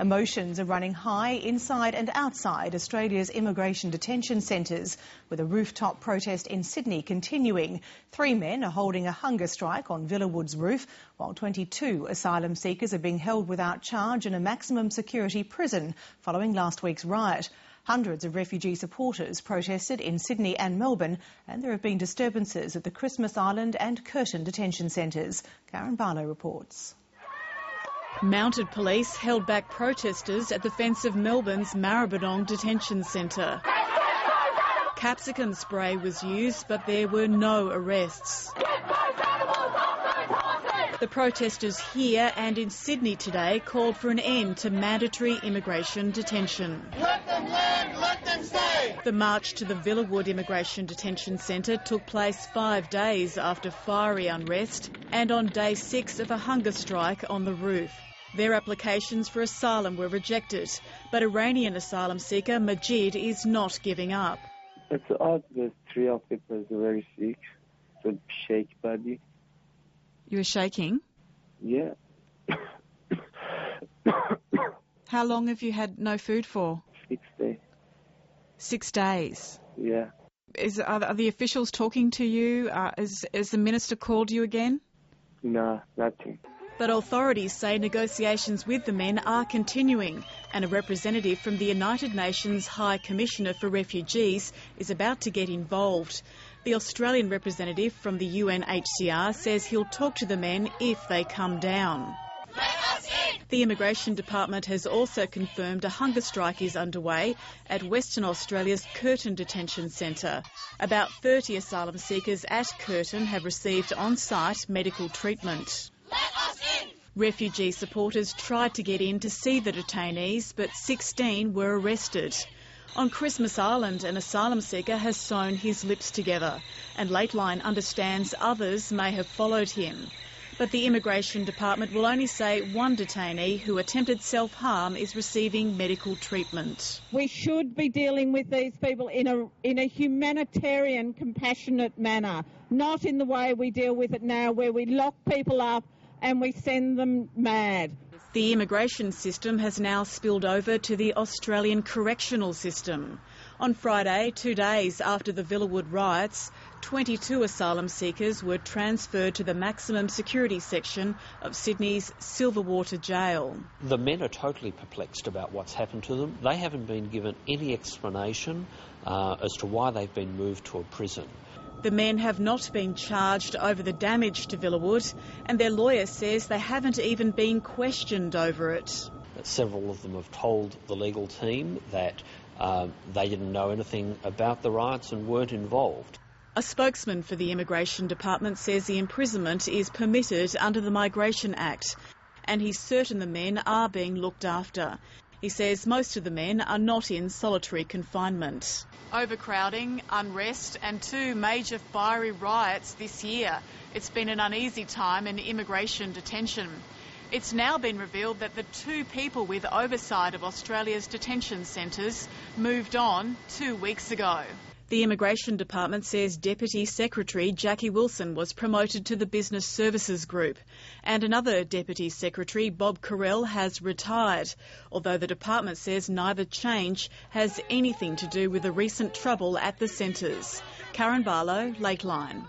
Emotions are running high inside and outside Australia's immigration detention centres, with a rooftop protest in Sydney continuing. 3 men are holding a hunger strike on Villawood's roof, while 22 asylum seekers are being held without charge in a maximum security prison following last week's riot. Hundreds of refugee supporters protested in Sydney and Melbourne, and there have been disturbances at the Christmas Island and Curtin detention centres. Karen Barlow reports. Mounted police held back protesters at the fence of Melbourne's Maribyrnong detention centre. Capsicum spray was used, but there were no arrests. The protesters here and in Sydney today called for an end to mandatory immigration detention. Let them land, let them stay! The march to the Villawood Immigration Detention Centre took place 5 days after fiery unrest and on day 6 of a hunger strike on the roof. Their applications for asylum were rejected, but Iranian asylum seeker Majid is not giving up. It's odd that 3 of people are very sick, so shake body. You were shaking? Yeah. How long have you had no food for? 6 days. 6 days? Yeah. Are the officials talking to you? Has the minister called you again? No, nothing. But authorities say negotiations with the men are continuing, and a representative from the United Nations High Commissioner for Refugees is about to get involved. The Australian representative from the UNHCR says he'll talk to the men if they come down. Let us in! The Immigration Department has also confirmed a hunger strike is underway at Western Australia's Curtin Detention Centre. About 30 asylum seekers at Curtin have received on-site medical treatment. Let us in! Refugee supporters tried to get in to see the detainees, but 16 were arrested. On Christmas Island, an asylum seeker has sewn his lips together, and Lateline understands others may have followed him. But the Immigration Department will only say one detainee who attempted self-harm is receiving medical treatment. We should be dealing with these people in a humanitarian, compassionate manner, not in the way we deal with it now, where we lock people up and we send them mad. The immigration system has now spilled over to the Australian correctional system. On Friday, 2 days after the Villawood riots, 22 asylum seekers were transferred to the maximum security section of Sydney's Silverwater jail. The men are totally perplexed about what's happened to them. They haven't been given any explanation as to why they've been moved to a prison. The men have not been charged over the damage to Villawood, and their lawyer says they haven't even been questioned over it. Several of them have told the legal team that they didn't know anything about the riots and weren't involved. A spokesman for the Immigration Department says the imprisonment is permitted under the Migration Act, and he's certain the men are being looked after. He says most of the men are not in solitary confinement. Overcrowding, unrest and 2 major fiery riots this year. It's been an uneasy time in immigration detention. It's now been revealed that the 2 people with oversight of Australia's detention centres moved on 2 weeks ago. The Immigration Department says Deputy Secretary Jackie Wilson was promoted to the Business Services Group, and another Deputy Secretary, Bob Carell, has retired, although the department says neither change has anything to do with the recent trouble at the centres. Karen Barlow, Lateline.